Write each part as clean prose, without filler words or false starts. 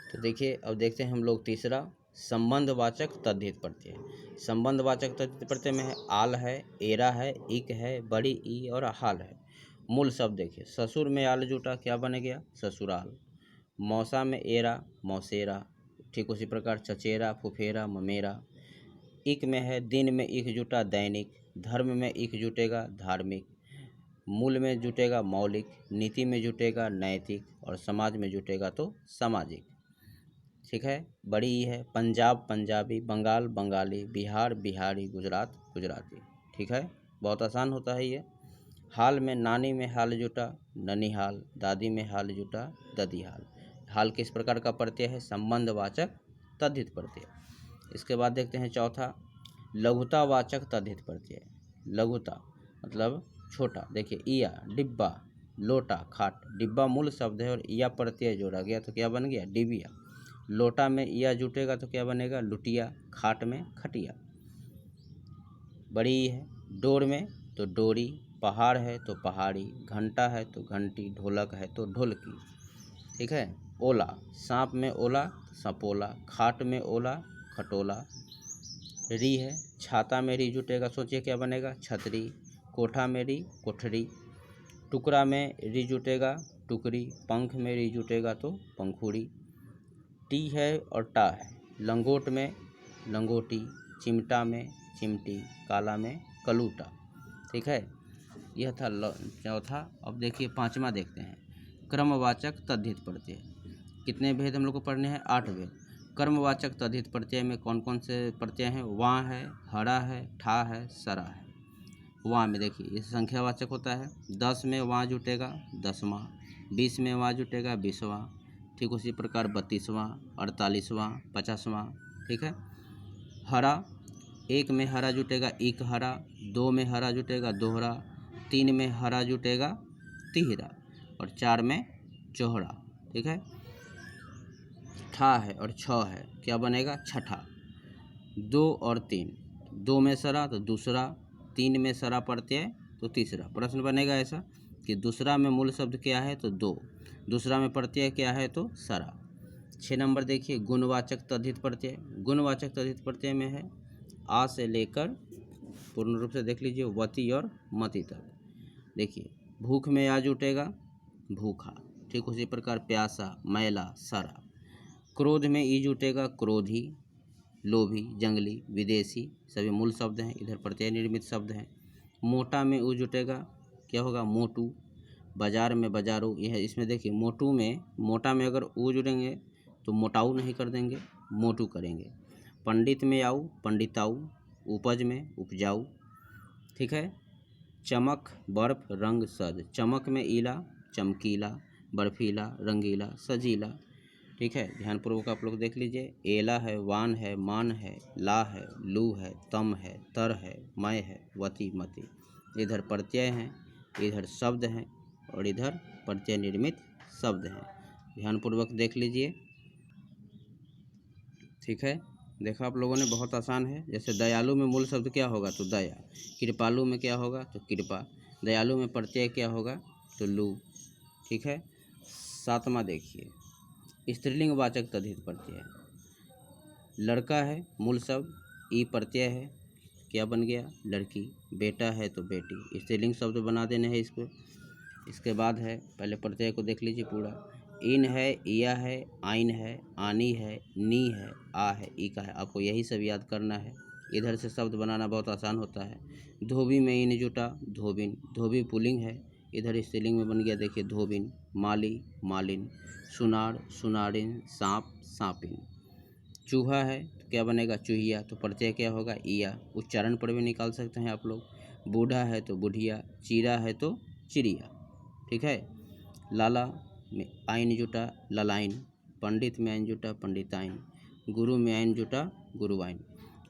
तो देखिए अब देखते हैं हम लोग तीसरा संबंधवाचक तद्धित प्रत्यय। संबंधवाचक तद्धित प्रत्यय में है आल है, एरा है, इक है, बड़ी ई और हाल है। मूल शब्द देखिए, ससुर में आल जुटा क्या बन गया? ससुराल। मौसा में एरा, मौसेरा। ठीक उसी प्रकार चचेरा, फुफेरा, ममेरा। इक में है दिन में इक जुटा दैनिक, धर्म में इक जुटेगा धार्मिक, मूल में जुटेगा मौलिक, नीति में जुटेगा नैतिक और समाज में जुटेगा तो सामाजिक। ठीक है। बड़ी ई है पंजाब पंजाबी, बंगाल बंगाली, बिहार बिहारी, गुजरात गुजराती। ठीक है, बहुत आसान होता है ये। हाल में नानी में हाल जुटा ननिहाल, दादी में हाल जुटा ददीहाल। हाल किस प्रकार का प्रत्यय है? संबंधवाचक तद्धित प्रत्यय। इसके बाद देखते हैं चौथा लघुतावाचक तद्धित प्रत्यय। लघुता मतलब छोटा। देखिए ईया डिब्बा, लोटा, खाट। डिब्बा मूल शब्द है और ईया प्रत्यय जोड़ा गया तो क्या बन गया? डिबिया। लोटा में ईया जुटेगा तो क्या बनेगा? लुटिया। खाट में खटिया। बड़ी ई है डोर में तो डोरी, पहाड़ है तो पहाड़ी, घंटा है तो घंटी, ढोलक है तो ढोलकी। ठीक है। ओला, सांप में ओला सपोला, खाट में ओला खटोला। री है छाता में री जुटेगा, सोचिए क्या बनेगा? छतरी। कोठा में री कोठरी, टुकड़ा में री जुटेगा टुकड़ी, पंख में री जुटेगा तो पंखुड़ी। टी है और टा है, लंगोट में लंगोटी, चिमटा में चिमटी, काला में कलूटा। ठीक है, यह था चौथा। अब देखिए पांचवा देखते हैं क्रमवाचक तद्धित प्रत्यय। कितने भेद हम लोग को पढ़ने हैं? 8 भेद। कर्मवाचक तद्धित प्रत्यय में कौन कौन से प्रत्यय हैं? वां है, हरा है, ठा है, सरा है। वां में देखिए ये संख्यावाचक होता है। 10 में वां जुटेगा दसवां, 20 में वां जुटेगा 20वां, ठीक उसी प्रकार 32वां, 48वां, 50वां। ठीक है। हरा, 1 में हरा जुटेगा एक हरा, 2 में हरा जुटेगा दोहरा, 3 में हरा जुटेगा तिहरा और 4 में चौहरा। ठीक है। ठा है और छ है, क्या बनेगा? छठा। 2 और 3, 2 में सरा तो दूसरा, 3 में सरा प्रत्यय तो तीसरा। प्रश्न बनेगा ऐसा कि दूसरा में मूल शब्द क्या है? तो 2, दूसरा में प्रत्यय क्या है? तो सरा। 6 नंबर देखिए गुणवाचक तद्धित प्रत्यय। गुणवाचक तद्धित प्रत्यय में है आ से लेकर पूर्ण रूप से देख लीजिए वती और मति तक। देखिए भूख में आ जुटेगा भूखा, ठीक उसी प्रकार प्यासा, मैला, सारा। क्रोध में ई जुटेगा क्रोधी, लोभी, जंगली, विदेशी, सभी मूल शब्द हैं, इधर प्रत्यय निर्मित शब्द हैं। मोटा में ऊ जुटेगा, क्या होगा? मोटू। बाजार में बाजारू, यह इसमें देखिए मोटू में, मोटा में अगर ऊ जुड़ेंगे तो मोटाऊ नहीं कर देंगे, मोटू करेंगे। पंडित में आऊ पंडिताऊ, उपज में उपजाऊ। ठीक है। चमक, बर्फ, रंग, सज। चमक में ईला चमकीला, बर्फीला, रंगीला, सजीला। ठीक है, ध्यानपूर्वक आप लोग देख लीजिए। एला है, वान है, मान है, ला है, लू है, तम है, तर है, मय है, वती, मति। इधर प्रत्यय हैं, इधर शब्द हैं और इधर प्रत्यय निर्मित शब्द हैं। ध्यानपूर्वक देख लीजिए। ठीक है, देखा आप लोगों ने, बहुत आसान है। जैसे दयालु में मूल शब्द क्या होगा? तो दया। कृपालु में क्या होगा? तो कृपा। दयालु में प्रत्यय क्या होगा? तो लू। ठीक है। 7वां देखिए स्त्रीलिंग वाचक तद्धित प्रत्यय। लड़का है मूल शब्द, ई प्रत्यय है, क्या बन गया? लड़की। बेटा है तो बेटी, स्त्रीलिंग शब्द बना देने हैं इसको। इसके बाद है, पहले प्रत्यय को देख लीजिए पूरा। इन है, इया है, आइन है, आनी है, नी है, आ है, इका है। आपको यही सब याद करना है। इधर से शब्द बनाना बहुत आसान होता है। धोबी में इन जुटा धोबिन, धोबी पुल्लिंग है, इधर स्त्रीलिंग में बन गया देखिए धोबिन। माली, मालिन, सुनार, सुनारिन, सांप, सांपिन। चूहा है तो क्या बनेगा? चूहिया। तो प्रत्यय क्या होगा? ईया। उच्चारण पर भी निकाल सकते हैं आप लोग। बूढ़ा है तो बुढ़िया, चीरा है तो चिड़िया। ठीक है। लाला में आइन जुटा ललाइन, पंडित में आइन जुटा पंडिताइन, गुरु में आइन जुटा गुरुवाइन।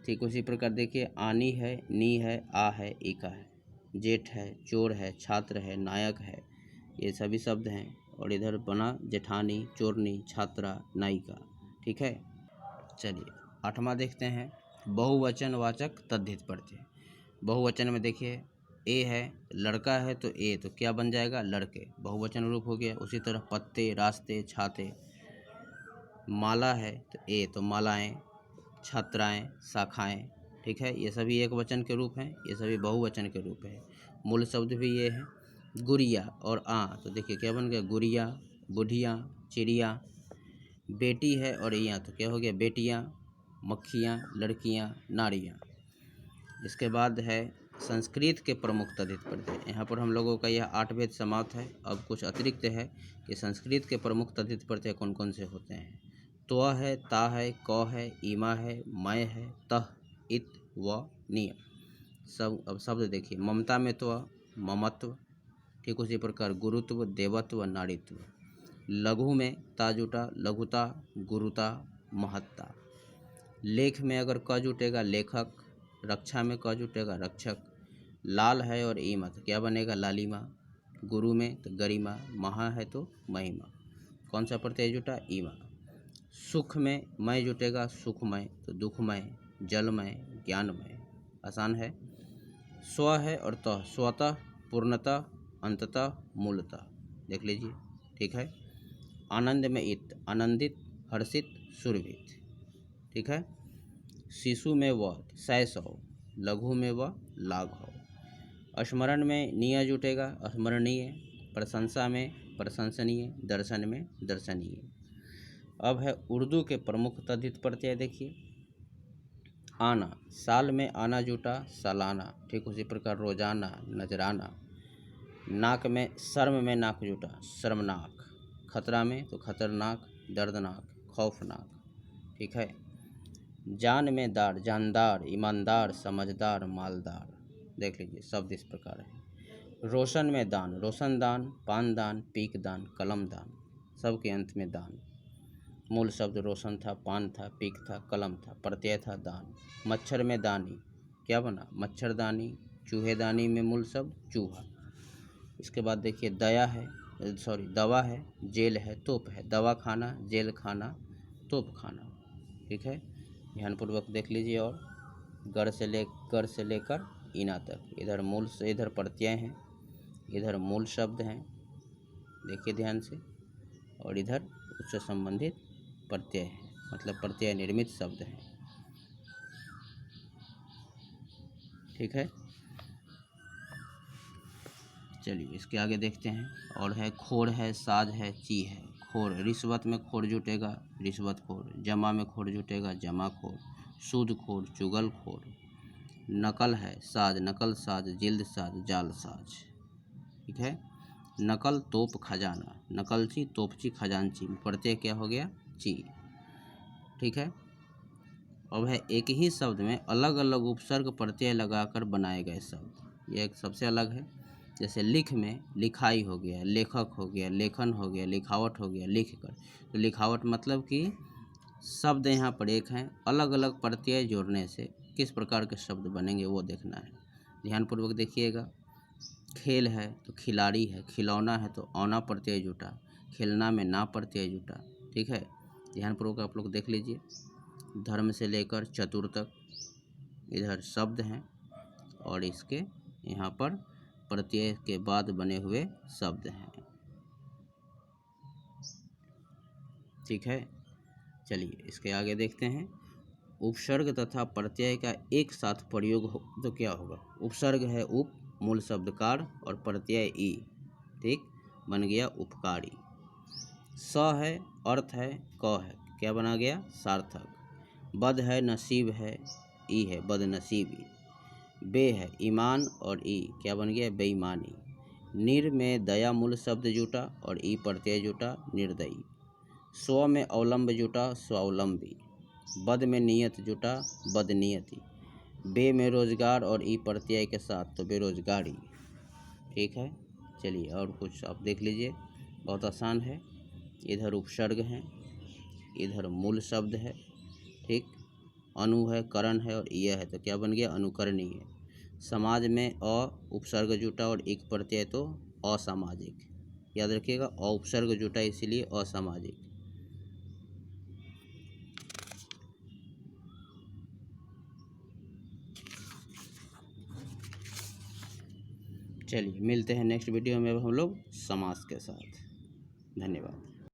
ठीक उसी प्रकार देखिए आनी है, नी है, आ है, इका है। जेठ है, चोर है, छात्र है, नायक है, ये सभी शब्द हैं। और इधर बना जेठानी, चोरनी, छात्रा, नायिका। ठीक है। चलिए 8वां देखते हैं बहुवचनवाचक तद्धित प्रत्यय। बहुवचन में देखिए ए है, लड़का है तो ए, तो क्या बन जाएगा? लड़के, बहुवचन रूप हो गया। उसी तरह पत्ते, रास्ते, छाते। माला है तो ए, तो मालाएं, छात्राएं, शाखाएं, ठीक है, ये सभी एक वचन के रूप हैं, ये सभी बहुवचन के रूप हैं। मूल शब्द भी ये है। गुड़िया और तो देखिए क्या बन गया, गुड़िया, बुढ़िया, चिड़िया। बेटी है और तो क्या हो गया, बेटियां, मक्खियां, लड़कियां, नारियां। इसके बाद है संस्कृत के प्रमुख तद्धित प्रत्यय। यहाँ पर हम लोगों का यह 8 भेद समाप्त है। अब कुछ अतिरिक्त है कि संस्कृत के प्रमुख तद्धित प्रत्यय कौन कौन से होते हैं। त्व है, ता है, क है, ईमा है, मय है, तह, इत व निय। सब अब शब्द देखिए, ममता में त्व, ममत्व, ठीक उसी प्रकार गुरुत्व, देवत्व, नारीत्व। लघु में ता जुटा, लघुता, गुरुता, महत्ता। लेख में अगर क जुटेगा, लेखक। रक्षा में क जुटेगा, रक्षक। लाल है और ईमा तो क्या बनेगा, लालिमा। गुरु में तो गरिमा, महा है तो महिमा। कौन सा प्रत्यय जुटा, ईमा। सुख में मय जुटेगा, सुखमय तो दुखमय, जलमय, ज्ञानमय। आसान है। स्व है और तः, स्वतः, पूर्णतः, अंततः, मूलतः, देख लीजिए, ठीक है। आनंद में इत, आनंदित, हर्षित, सुरभित, ठीक है। शिशु में व, शैशव। लघु में व, लाघव। स्मरण में निय जुटेगा, स्मरणीय। प्रशंसा में प्रशंसनीय, दर्शन में दर्शनीय। अब है उर्दू के प्रमुख तद्धित प्रत्यय देखिए। आना, साल में आना जुटा, सालाना, ठीक उसी प्रकार रोजाना, नजराना। नाक में, शर्म में नाक जुटा, शर्मनाक। खतरा में तो खतरनाक, दर्दनाक, खौफनाक, ठीक है। जान में दार, जानदार, ईमानदार, समझदार, मालदार, देख लीजिए शब्द इस प्रकार है। रोशन में दान, रोशनदान, पानदान, पीकदान, कलमदान, सबके अंत में दान। मूल शब्द रोशन था, पान था, पीक था, कलम था, प्रत्यय था दान। मच्छर में दानी, क्या बना, मच्छरदानी। चूहेदानी में मूल शब्द चूहा। इसके बाद देखिए दया है, दवा है, जेल है, तोप है। दवा खाना, जेल खाना, तोप खाना, ठीक है। ध्यानपूर्वक देख लीजिए। और गर से लेकर ईना तक, इधर मूल से, इधर प्रत्यय हैं, इधर मूल शब्द हैं, देखिए ध्यान से। और इधर उससे संबंधित प्रत्यय है, मतलब प्रत्यय निर्मित शब्द हैं, ठीक है। चलिए इसके आगे देखते हैं। और है खोर है, साज है, ची है। खोर, रिश्वत में खोर जुटेगा, रिश्वतखोर। जमा में खोर जुटेगा, जमाखोर। सूदखोर, चुगलखोर। नकल है, साज, नकल साज, जिल्द साज, जाल साज, ठीक है। नकल, तोप, खजाना। नकलची, तोपची, खजांची, प्रत्यय क्या हो गया, ची, ठीक है। अब है एक ही शब्द में अलग अलग उपसर्ग प्रत्यय लगाकर बनाए गए शब्द, यह एक सबसे अलग है। जैसे लिख में लिखाई हो गया, लेखक हो गया, लेखन हो गया, लिखावट हो गया, लिख कर। तो लिखावट मतलब कि शब्द यहाँ पर एक हैं, अलग अलग प्रत्यय जोड़ने से किस प्रकार के शब्द बनेंगे वो देखना है। ध्यानपूर्वक देखिएगा। खेल है तो खिलाड़ी है, खिलौना है तो औना प्रत्यय जुटा, खेलना में ना प्रत्यय जुटा, ठीक है। ध्यानपूर्वक आप लोग देख लीजिए। धर्म से लेकर चतुर तक इधर शब्द हैं और इसके यहाँ पर प्रत्यय के बाद बने हुए शब्द हैं, ठीक है। चलिए इसके आगे देखते हैं। उपसर्ग तथा प्रत्यय का एक साथ प्रयोग हो तो क्या होगा। उपसर्ग है उप, मूल शब्द कार, और प्रत्यय ई, ठीक, बन गया उपकारी। स है, अर्थ है, क है, क्या बना गया, सार्थक। बद है, नसीब है, ई है, बदनसीबी। बे है, ईमान, और ई क्या बन गया, बेईमानी। निर में दया मूल शब्द जुटा और ई प्रत्यय जुटा, निर्दयी। स्व में अवलंब जुटा, स्वावलंबी। बद में नियत जुटा, बदनियति। बे में रोजगार और ई प्रत्यय के साथ तो बेरोजगारी, ठीक है। चलिए और कुछ आप देख लीजिए, बहुत आसान है। इधर उपसर्ग हैं, इधर मूल शब्द है, ठीक। अनु है, करण है, और यह है तो क्या बन गया, अनुकरणीय। समाज में अ उपसर्ग जुटा और एक प्रत्यय तो असामाजिक, याद रखिएगा, अ उपसर्ग जुटा इसीलिए असामाजिक। चलिए मिलते हैं नेक्स्ट वीडियो में हम लोग समास के साथ। धन्यवाद।